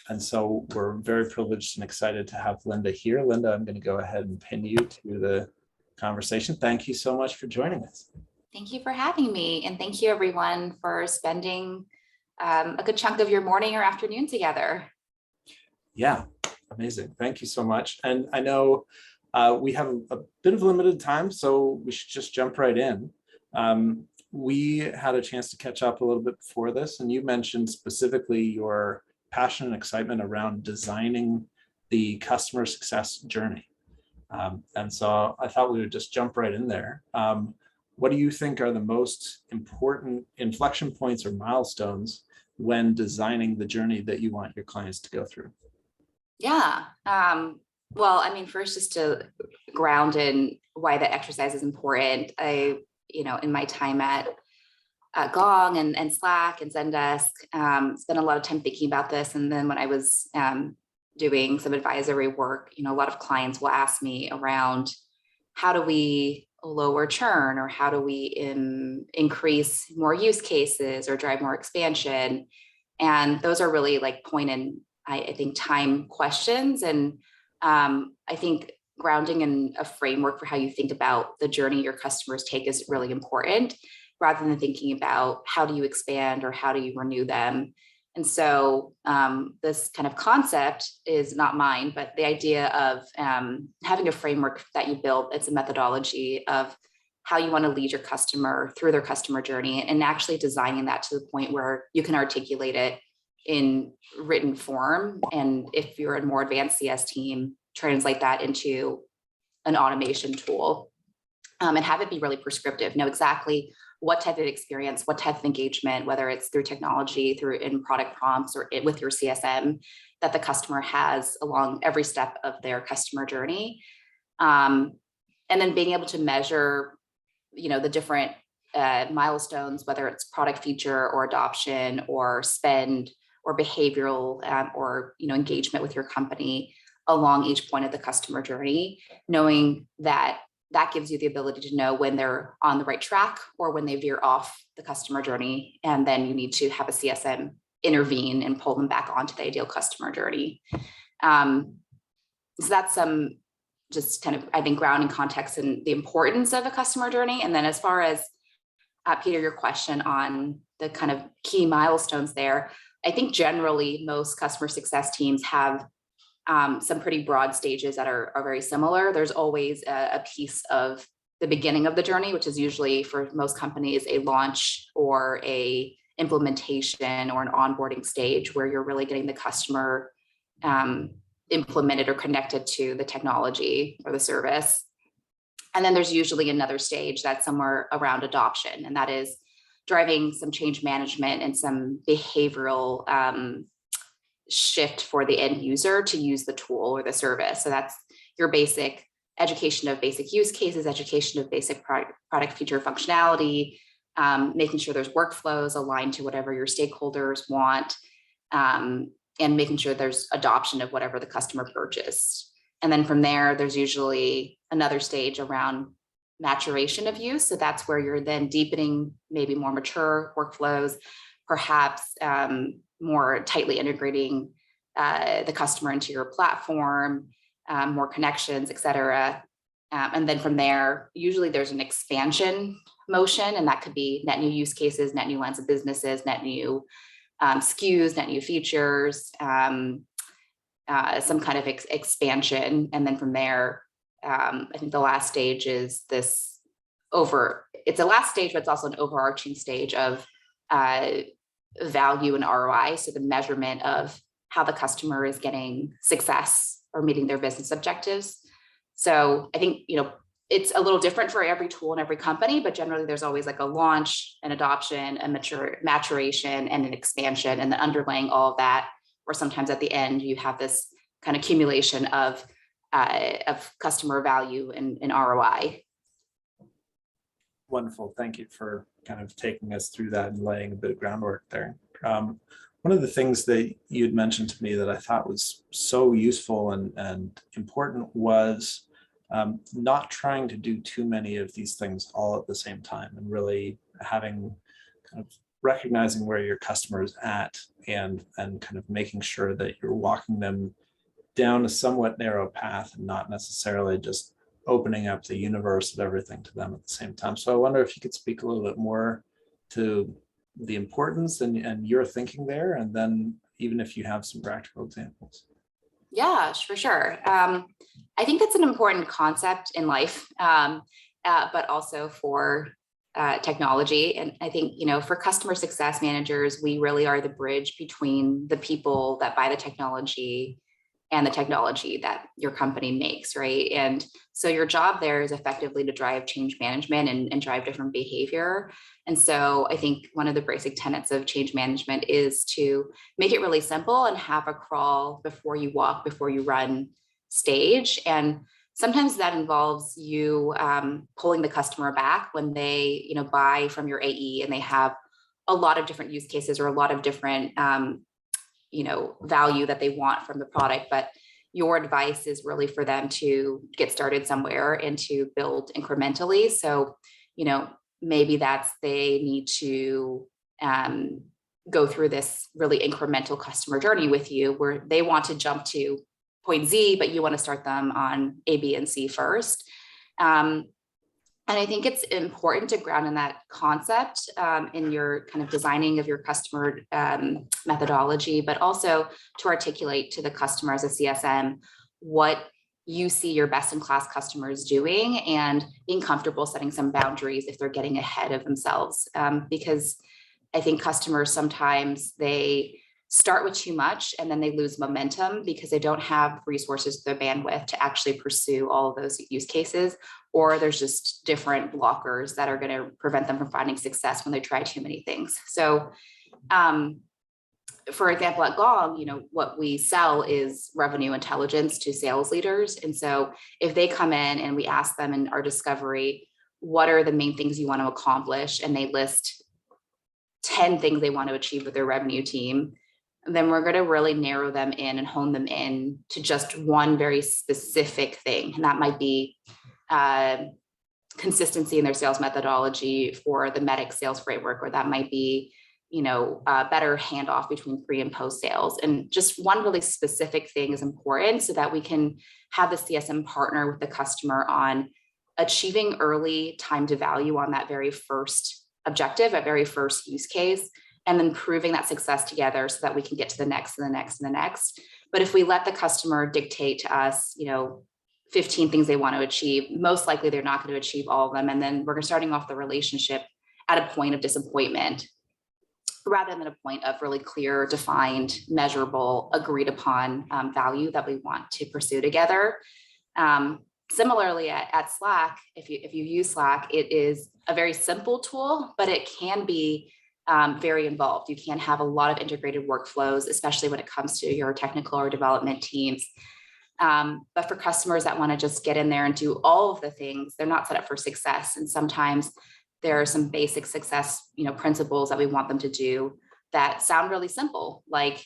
And so we're very privileged and excited to have Linda here. Linda, I'm going to go ahead and pin you to the conversation. Thank you so much for joining us. Thank you for having me. And thank you everyone for spending a good chunk of your morning or afternoon together. Yeah, amazing. Thank you so much. And I know we have a bit of limited time, so we should just jump right in. We had a chance to catch up a little bit before this, and you mentioned specifically your passion and excitement around designing the customer success journey. And so I thought we would just jump right in there. What do you think are the most important inflection points or milestones when designing the journey that you want your clients to go through? Yeah. Well, I mean, first, just to ground in why that exercise is important. In my time at Gong and Slack and Zendesk, spent a lot of time thinking about this. And then when I was doing some advisory work, a lot of clients will ask me around how do we lower churn, or how do we increase more use cases or drive more expansion? And those are really like point in, I think, time questions. And I think grounding in a framework for how you think about the journey your customers take is really important, rather than thinking about how do you expand or how do you renew them. And so this kind of concept is not mine, but the idea of having a framework that you build, it's a methodology of how you want to lead your customer through their customer journey, and actually designing that to the point where you can articulate it in written form. And if you're a more advanced CS team, translate that into an automation tool, and have it be really prescriptive. Know exactly what type of experience, what type of engagement, whether it's through technology, through in product prompts, or with your CSM, that the customer has along every step of their customer journey. And then being able to measure, the different milestones, whether it's product feature or adoption or spend or behavioral or engagement with your company along each point of the customer journey, knowing that gives you the ability to know when they're on the right track or when they veer off the customer journey. And then you need to have a CSM intervene and pull them back onto the ideal customer journey. So that's some just kind of, I think, grounding context and the importance of a customer journey. And then as far as, Peter, your question on the kind of key milestones there, I think generally most customer success teams have some pretty broad stages that are very similar. There's always a piece of the beginning of the journey, which is usually for most companies a launch or a implementation or an onboarding stage where you're really getting the customer implemented or connected to the technology or the service. And then there's usually another stage that's somewhere around adoption, and that is driving some change management and some behavioral shift for the end user to use the tool or the service. So that's your basic education of basic use cases, education of basic product feature functionality, making sure there's workflows aligned to whatever your stakeholders want, and making sure there's adoption of whatever the customer purchased. And then from there, there's usually another stage around maturation of use. So that's where you're then deepening maybe more mature workflows, perhaps more tightly integrating the customer into your platform, more connections, et cetera. And then from there, usually there's an expansion motion, and that could be net new use cases, net new lines of businesses, net new SKUs, net new features, some kind of expansion. And then from there, I think the last stage is it's a last stage, but it's also an overarching stage of value and ROI. So the measurement of how the customer is getting success or meeting their business objectives. So I think, it's a little different for every tool and every company, but generally there's always like a launch, an adoption, a maturation, and an expansion. And then underlying all of that, or sometimes at the end, you have this kind of accumulation of customer value and ROI. Wonderful. Thank you for kind of taking us through that and laying a bit of groundwork there. One of the things that you had mentioned to me that I thought was so useful and important was not trying to do too many of these things all at the same time, and really having kind of recognizing where your customer is at and kind of making sure that you're walking them down a somewhat narrow path and not necessarily just opening up the universe of everything to them at the same time. So I wonder if you could speak a little bit more to the importance and your thinking there, and then even if you have some practical examples. Yeah, for sure. I think that's an important concept in life, but also for technology. And I think, for customer success managers, we really are the bridge between the people that buy the technology and the technology that your company makes, right? And so your job there is effectively to drive change management and drive different behavior. And so I think one of the basic tenets of change management is to make it really simple and have a crawl before you walk, before you run stage. And sometimes that involves you pulling the customer back when they, buy from your AE and they have a lot of different use cases or a lot of different value that they want from the product, but your advice is really for them to get started somewhere and to build incrementally. So, maybe that's they need to go through this really incremental customer journey with you where they want to jump to point Z, but you want to start them on A, B, and C first. And I think it's important to ground in that concept in your kind of designing of your customer methodology, but also to articulate to the customer as a CSM what you see your best in class customers doing and being comfortable setting some boundaries if they're getting ahead of themselves. Because I think customers sometimes they start with too much and then they lose momentum because they don't have resources, their bandwidth to actually pursue all of those use cases, or there's just different blockers that are going to prevent them from finding success when they try too many things. So for example, at Gong, what we sell is revenue intelligence to sales leaders. And so if they come in and we ask them in our discovery, what are the main things you want to accomplish? And they list 10 things they want to achieve with their revenue team, then we're going to really narrow them in and hone them in to just one very specific thing. And that might be consistency in their sales methodology for the MEDIC sales framework, or that might be, better handoff between pre and post sales. And just one really specific thing is important so that we can have the CSM partner with the customer on achieving early time to value on that very first objective, that very first use case, and then proving that success together so that we can get to the next and the next and the next. But if we let the customer dictate to us, 15 things they want to achieve, most likely they're not going to achieve all of them. And then we're starting off the relationship at a point of disappointment rather than a point of really clear, defined, measurable, agreed upon value that we want to pursue together. Similarly at Slack, if you use Slack, it is a very simple tool, but it can be very involved. You can have a lot of integrated workflows, especially when it comes to your technical or development teams. But for customers that want to just get in there and do all of the things, they're not set up for success. And sometimes there are some basic success, principles that we want them to do that sound really simple, like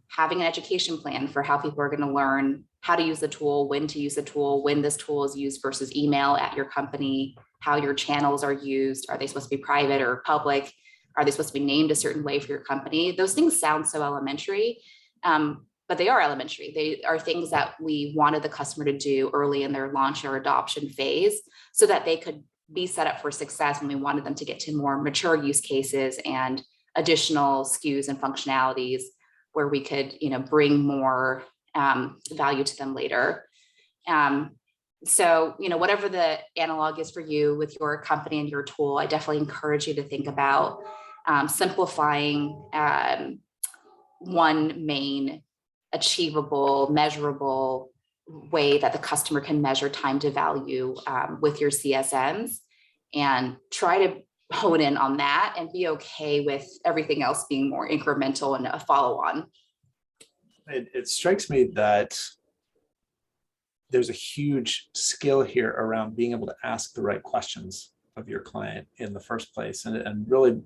having an education plan for how people are going to learn how to use the tool, when to use the tool, when this tool is used versus email at your company, how your channels are used. Are they supposed to be private or public? Are they supposed to be named a certain way for your company? Those things sound so elementary, but they are elementary. They are things that we wanted the customer to do early in their launch or adoption phase so that they could be set up for success when we wanted them to get to more mature use cases and additional SKUs and functionalities where we could, bring more value to them later. So, whatever the analog is for you with your company and your tool, I definitely encourage you to think about simplifying one main achievable, measurable way that the customer can measure time to value with your CSMs, and try to hone in on that and be okay with everything else being more incremental and a follow-on. It strikes me that there's a huge skill here around being able to ask the right questions of your client in the first place, and really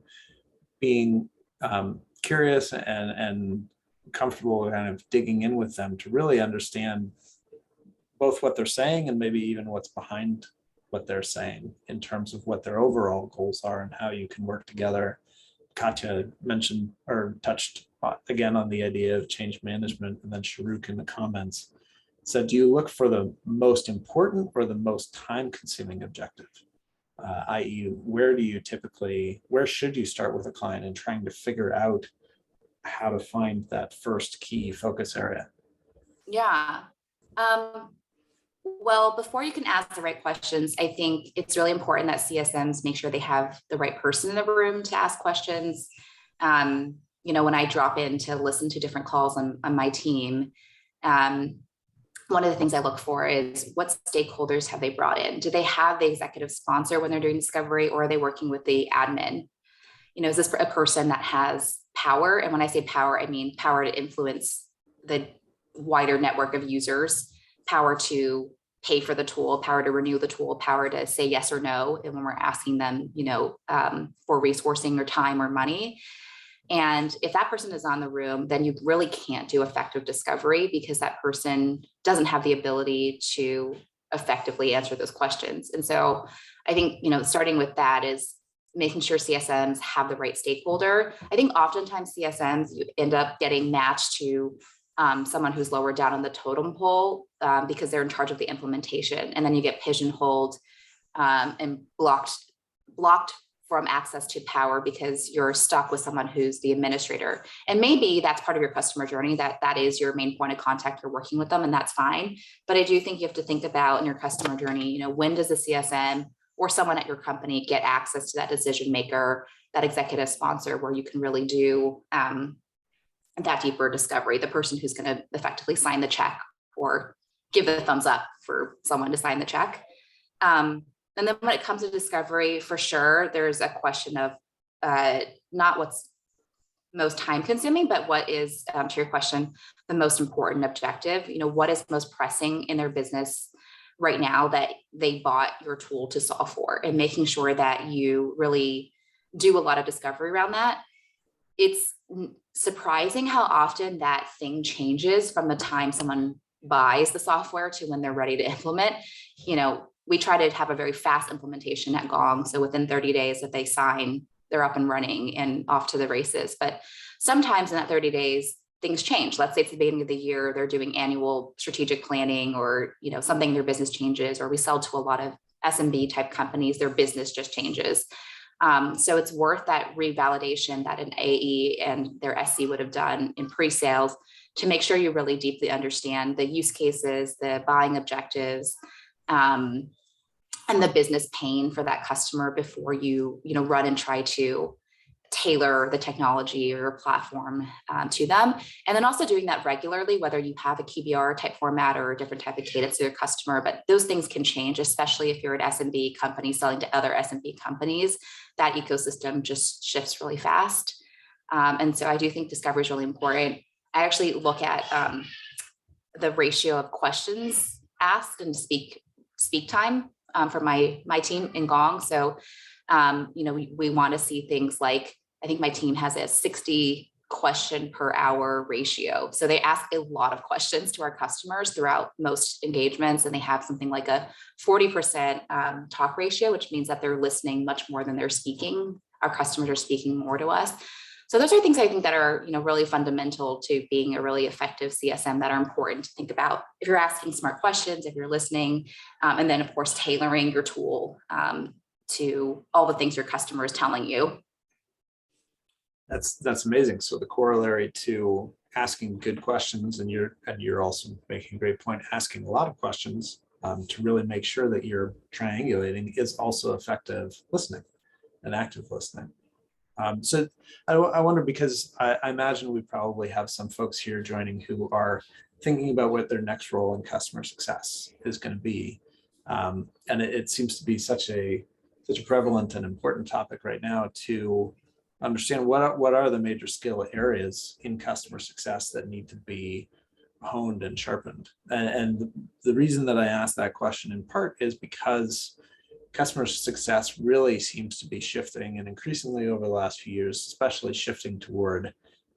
being curious and comfortable kind of digging in with them to really understand both what they're saying and maybe even what's behind what they're saying in terms of what their overall goals are and how you can work together Katya mentioned or touched again on the idea of change management, and then Sharuk in the comments said, do you look for the most important or the most time-consuming objective? I.e., where should you start with a client in trying to figure out how to find that first key focus area? Yeah. Well, before you can ask the right questions, I think it's really important that CSMs make sure they have the right person in the room to ask questions. When I drop in to listen to different calls on my team, one of the things I look for is what stakeholders have they brought in? Do they have the executive sponsor when they're doing discovery, or are they working with the admin? Is this a person that has power? And when I say power, I mean power to influence the wider network of users, power to pay for the tool, power to renew the tool, power to say yes or no. And when we're asking them, for resourcing or time or money. And if that person is on the room, then you really can't do effective discovery because that person doesn't have the ability to effectively answer those questions. And so I think, starting with that is making sure CSMs have the right stakeholder. I think oftentimes CSMs, you end up getting matched to someone who's lower down on the totem pole because they're in charge of the implementation. And then you get pigeonholed and blocked from access to power because you're stuck with someone who's the administrator. And maybe that's part of your customer journey, that is your main point of contact, you're working with them, and that's fine. But I do think you have to think about in your customer journey, when does the CSM or someone at your company get access to that decision maker, that executive sponsor, where you can really do that deeper discovery, the person who's going to effectively sign the check or give the thumbs up for someone to sign the check. And then when it comes to discovery, for sure, there's a question of not what's most time consuming, but what is, to your question, the most important objective. What is most pressing in their business right now that they bought your tool to solve for, and making sure that you really do a lot of discovery around that. It's surprising how often that thing changes from the time someone buys the software to when they're ready to implement. We try to have a very fast implementation at Gong. So within 30 days that they sign, they're up and running and off to the races. But sometimes in that 30 days, things change. Let's say it's the beginning of the year, they're doing annual strategic planning, or something in their business changes, or we sell to a lot of SMB type companies, their business just changes. So it's worth that revalidation that an AE and their SC would have done in pre-sales to make sure you really deeply understand the use cases, the buying objectives, and the business pain for that customer before you run and try to tailor the technology or platform to them. And then also doing that regularly, whether you have a QBR type format or a different type of cadence to your customer, but those things can change, especially if you're an SMB company selling to other SMB companies. That ecosystem just shifts really fast. And so I do think discovery is really important. I actually look at the ratio of questions asked and speak time for my team in Gong. So, we want to see things like, I think my team has a 60 question per hour ratio. So they ask a lot of questions to our customers throughout most engagements, and they have something like a 40% talk ratio, which means that they're listening much more than they're speaking. Our customers are speaking more to us. So those are things I think that are, really fundamental to being a really effective CSM that are important to think about if you're asking smart questions, if you're listening, and then of course, tailoring your tool to all the things your customer is telling you. That's amazing. So the corollary to asking good questions, and you're also making a great point, asking a lot of questions to really make sure that you're triangulating, is also effective listening and active listening. So I wonder, because I imagine we probably have some folks here joining who are thinking about what their next role in customer success is going to be. And it seems to be such a prevalent and important topic right now to understand what are the major skill areas in customer success that need to be honed and sharpened. And the reason that I asked that question in part is because customer success really seems to be shifting, and increasingly over the last few years, especially shifting toward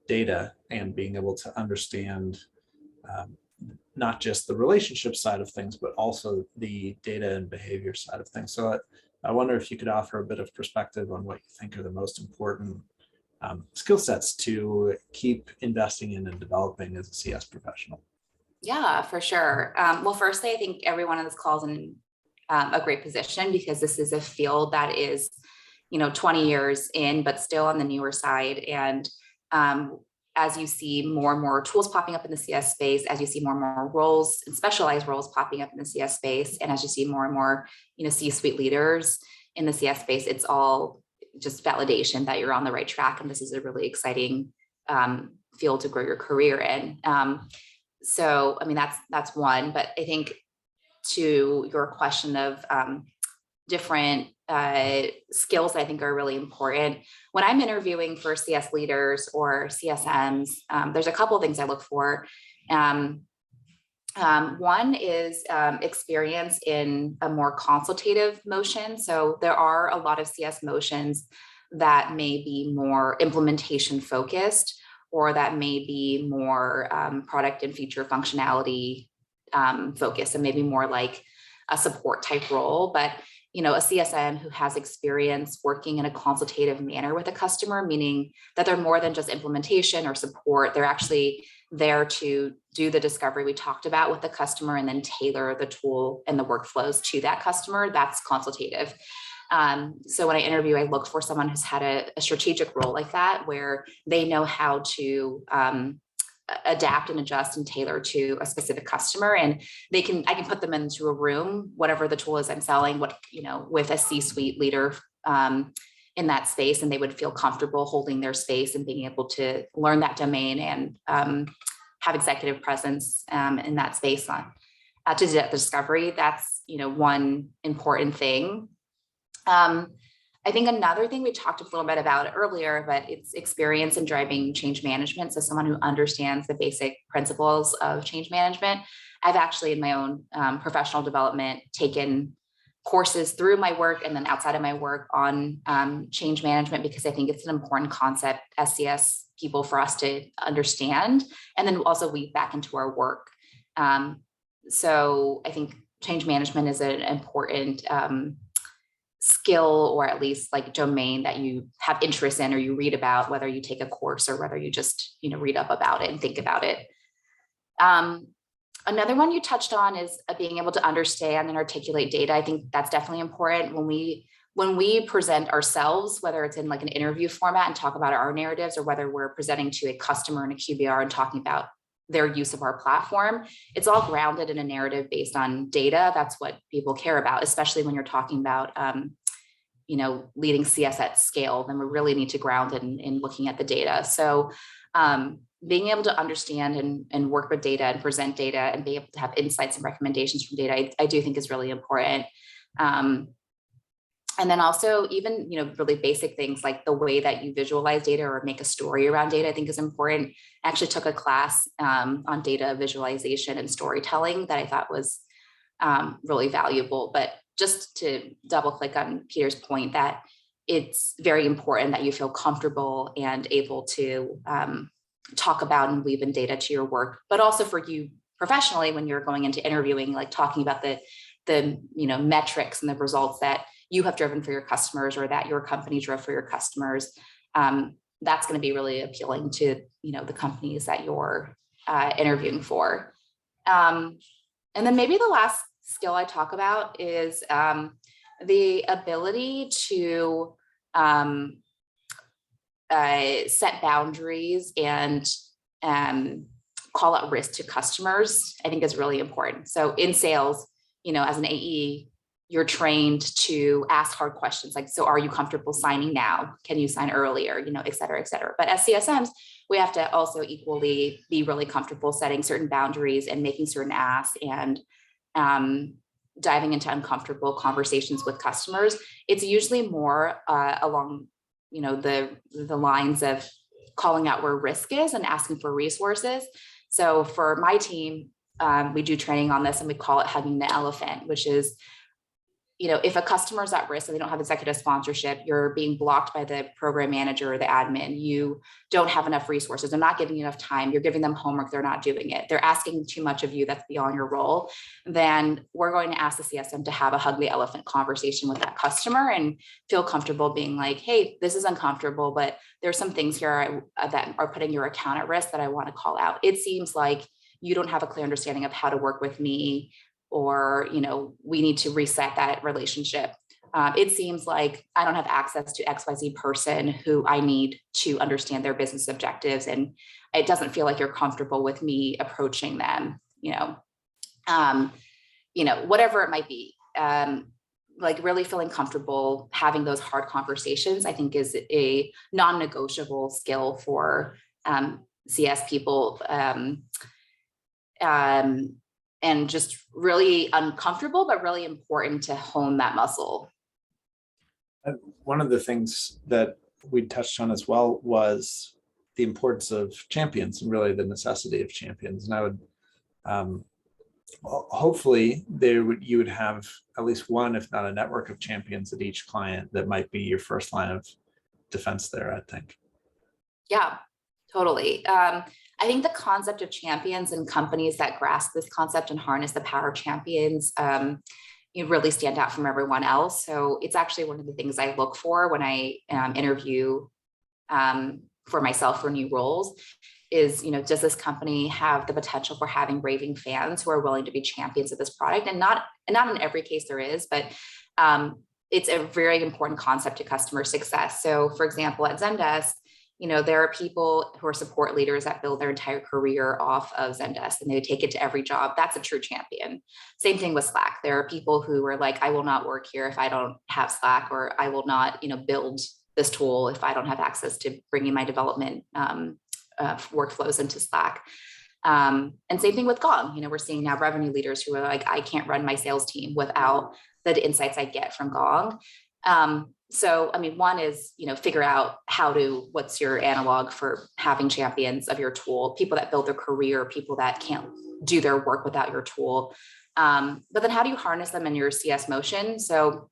data and being able to understand not just the relationship side of things, but also the data and behavior side of things. So I wonder if you could offer a bit of perspective on what you think are the most important skill sets to keep investing in and developing as a CS professional? Yeah, for sure. Well, firstly, I think everyone on this call is in a great position because this is a field that is, 20 years in, but still on the newer side. And as you see more and more tools popping up in the CS space, as you see more and more roles and specialized roles popping up in the CS space, and as you see more and more, C-suite leaders in the CS space, it's all just validation that you're on the right track. And this is a really exciting field to grow your career in. So, I mean, that's one, but I think to your question of different skills that I think are really important. When I'm interviewing for CS leaders or CSMs, there's a couple of things I look for. One is experience in a more consultative motion. So there are a lot of CS motions that may be more implementation focused, or that may be more product and feature functionality focused, and maybe more like a support type role. But a CSM who has experience working in a consultative manner with a customer, meaning that they're more than just implementation or support, they're actually there to do the discovery we talked about with the customer and then tailor the tool and the workflows to that customer, that's consultative. So when I interview, I look for someone who's had a strategic role like that, where they know how to adapt and adjust and tailor to a specific customer. And I can put them into a room, whatever the tool is I'm selling, with a C-suite leader in that space, and they would feel comfortable holding their space and being able to learn that domain and have executive presence in that space to do that discovery. That's, one important thing. I think another thing we talked a little bit about it earlier, but it's experience in driving change management. So someone who understands the basic principles of change management. I've actually in my own professional development taken courses through my work and then outside of my work on change management, because I think it's an important concept as CS people for us to understand and then also weave back into our work. So I think change management is an important skill, or at least like domain that you have interest in or you read about, whether you take a course or whether you just read up about it and think about it. Another one you touched on is being able to understand and articulate data. I think that's definitely important when we present ourselves, whether it's in like an interview format and talk about our narratives, or whether we're presenting to a customer in a QBR and talking about their use of our platform. It's all grounded in a narrative based on data. That's what people care about, especially when you're talking about, leading CS at scale. Then we really need to ground it in looking at the data. So being able to understand and work with data and present data and be able to have insights and recommendations from data, I do think is really important. And then also even, really basic things like the way that you visualize data or make a story around data, I think is important. I actually took a class on data visualization and storytelling that I thought was really valuable. But just to double click on Peter's point that it's very important that you feel comfortable and able to talk about and weave in data to your work, but also for you professionally, when you're going into interviewing, like talking about the metrics and the results that you have driven for your customers or that your company drove for your customers. That's going to be really appealing to, the companies that you're interviewing for. And then maybe the last skill I talk about is the ability to set boundaries and call out risk to customers, I think is really important. So in sales, as an AE, you're trained to ask hard questions like, so are you comfortable signing now? Can you sign earlier? Et cetera, et cetera. But as CSMs, we have to also equally be really comfortable setting certain boundaries and making certain asks and diving into uncomfortable conversations with customers. It's usually more along, the lines of calling out where risk is and asking for resources. So for my team, we do training on this and we call it hugging the elephant, which is if a customer is at risk and they don't have executive sponsorship, you're being blocked by the program manager or the admin. You don't have enough resources. They're not giving you enough time. You're giving them homework. They're not doing it. They're asking too much of you that's beyond your role. Then we're going to ask the CSM to have a hug the elephant conversation with that customer and feel comfortable being like, hey, this is uncomfortable, but there's some things here that are putting your account at risk that I want to call out. It seems like you don't have a clear understanding of how to work with me, or, we need to reset that relationship. It seems like I don't have access to XYZ person who I need to understand their business objectives. And it doesn't feel like you're comfortable with me approaching them, whatever it might be. Like really feeling comfortable having those hard conversations, I think is a non-negotiable skill for CS people. And just really uncomfortable, but really important to hone that muscle. One of the things that we touched on as well was the importance of champions and really the necessity of champions. And I would, hopefully you would have at least one, if not a network of champions at each client that might be your first line of defense there, I think. Yeah, totally. I think the concept of champions and companies that grasp this concept and harness the power of champions, you really stand out from everyone else. So it's actually one of the things I look for when I interview for myself for new roles is, does this company have the potential for having raving fans who are willing to be champions of this product? And not in every case there is, but it's a very important concept to customer success. So for example, at Zendesk, there are people who are support leaders that build their entire career off of Zendesk and they take it to every job. That's a true champion. Same thing with Slack. There are people who are like, I will not work here if I don't have Slack, or I will not, build this tool if I don't have access to bringing my development workflows into Slack. And same thing with Gong. We're seeing now revenue leaders who are like, I can't run my sales team without the insights I get from Gong. So, one is, figure out what's your analog for having champions of your tool, people that build their career, people that can't do their work without your tool. But then how do you harness them in your CS motion? So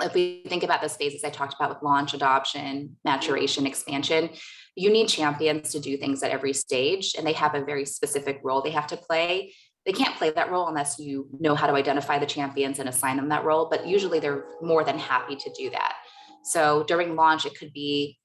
if we think about those phases I talked about with launch, adoption, maturation, expansion, you need champions to do things at every stage, and they have a very specific role they have to play. They can't play that role unless you know how to identify the champions and assign them that role, but usually they're more than happy to do that. So during launch, it could be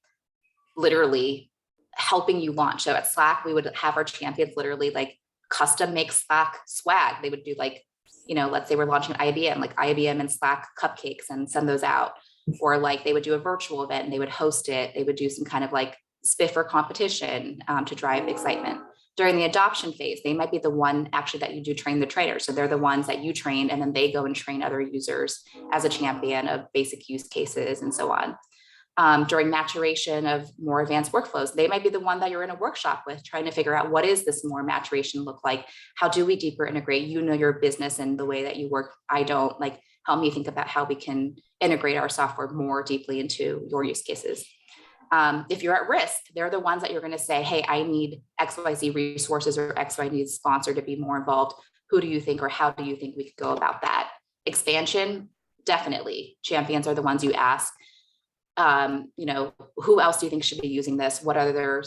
literally helping you launch. So at Slack, we would have our champions literally like custom make Slack swag. They would do like, let's say we're launching IBM, like IBM and Slack cupcakes and send those out. Or like they would do a virtual event and they would host it. They would do some kind of like spiffer competition to drive excitement. During the adoption phase, they might be the one actually that you do train the trainers. So they're the ones that you train and then they go and train other users as a champion of basic use cases and so on. During maturation of more advanced workflows, they might be the one that you're in a workshop with trying to figure out what is this more maturation look like? How do we deeper integrate? Your business and the way that you work. I don't, like, help me think about how we can integrate our software more deeply into your use cases. If you're at risk, they're the ones that you're going to say, hey, I need XYZ resources or XYZ sponsor to be more involved. Who do you think, or how do you think we could go about that? Expansion, definitely. Champions are the ones you ask. Who else do you think should be using this? What other,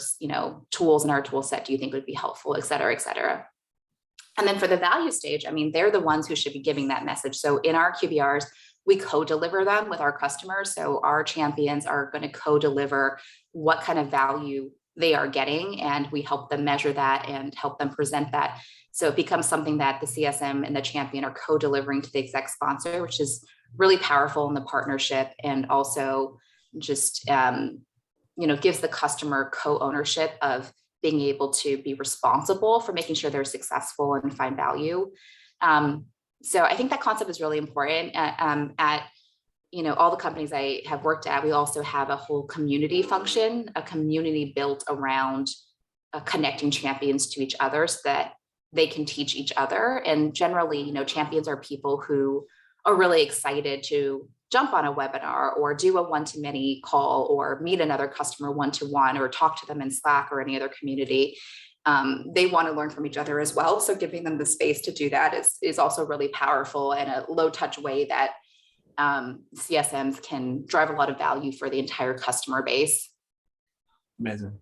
tools in our tool set do you think would be helpful, et cetera, et cetera. And then for the value stage, they're the ones who should be giving that message. So in our QBRs, we co-deliver them with our customers. So our champions are going to co-deliver what kind of value they are getting, and we help them measure that and help them present that. So it becomes something that the CSM and the champion are co-delivering to the exec sponsor, which is really powerful in the partnership, and also just gives the customer co-ownership of being able to be responsible for making sure they're successful and find value. So I think that concept is really important. At all the companies I have worked at, we also have a whole community function, a community built around connecting champions to each other so that they can teach each other. And generally, champions are people who are really excited to jump on a webinar or do a one-to-many call or meet another customer one-to-one or talk to them in Slack or any other community. They want to learn from each other as well. So giving them the space to do that is also really powerful and a low touch way that CSMs can drive a lot of value for the entire customer base. Amazing.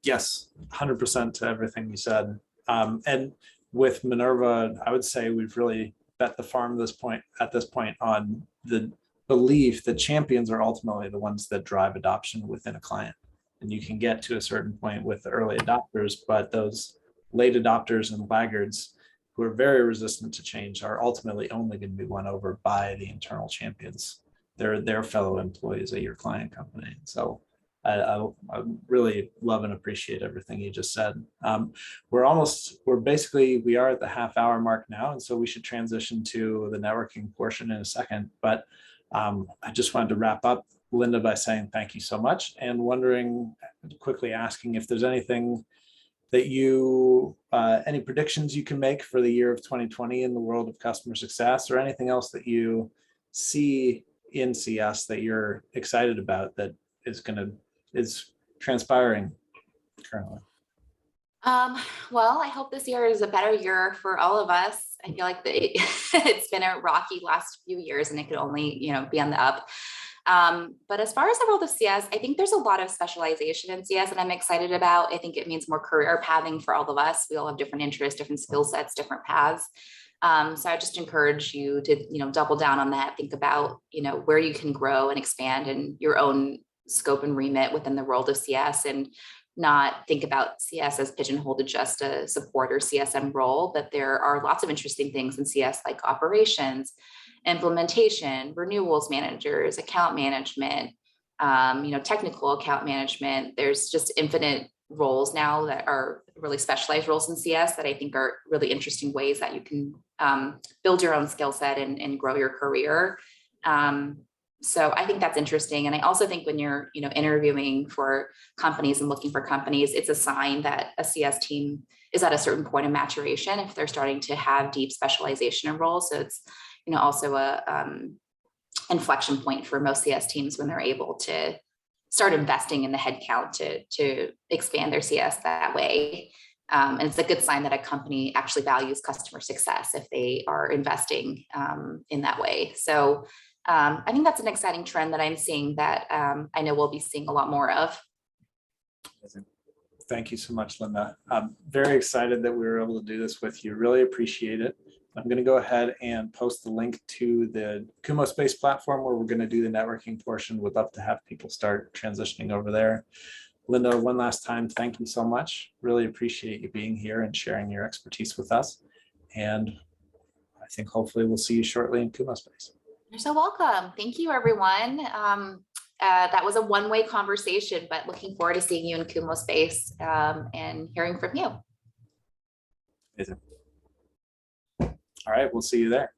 Yes, 100% to everything you said. And with Minerva, I would say we've really bet the farm at this point on the belief that champions are ultimately the ones that drive adoption within a client. And you can get to a certain point with the early adopters, but those late adopters and laggards who are very resistant to change are ultimately only going to be won over by the internal champions. They're their fellow employees at your client company. So I really love and appreciate everything you just said. We are at the half-hour mark now, and so we should transition to the networking portion in a second. But I just wanted to wrap up, Linda, by saying thank you so much, and quickly asking if there's anything that any predictions you can make for the year of 2020 in the world of customer success, or anything else that you see in CS that you're excited about that is transpiring currently. Well, I hope this year is a better year for all of us. I feel like it's been a rocky last few years, and it could only, be on the up. But as far as the world of CS, I think there's a lot of specialization in CS that I'm excited about. I think it means more career pathing for all of us. We all have different interests, different skill sets, different paths. So I just encourage you to, double down on that. Think about, where you can grow and expand in your own scope and remit within the world of CS, and not think about CS as pigeonholed to just a support or CSM role, but there are lots of interesting things in CS like operations, implementation, renewals managers, account management, technical account management. There's just infinite roles now that are really specialized roles in CS that I think are really interesting ways that you can build your own skill set and grow your career. So I think that's interesting. And I also think when you're, interviewing for companies and looking for companies, it's a sign that a CS team is at a certain point of maturation if they're starting to have deep specialization in roles. So it's, also a inflection point for most CS teams when they're able to start investing in the headcount to expand their CS that way. And it's a good sign that a company actually values customer success if they are investing in that way. So I think that's an exciting trend that I'm seeing that I know we'll be seeing a lot more of. Thank you so much, Linda. I'm very excited that we were able to do this with you. Really appreciate it. I'm going to go ahead and post the link to the Kumo Space platform where we're going to do the networking portion. Would love to have people start transitioning over there. Linda, one last time, thank you so much. Really appreciate you being here and sharing your expertise with us. And I think hopefully we'll see you shortly in Kumo Space. You're so welcome. Thank you, everyone. That was a one-way conversation, but looking forward to seeing you in Kumo Space and hearing from you. Amazing. All right, we'll see you there.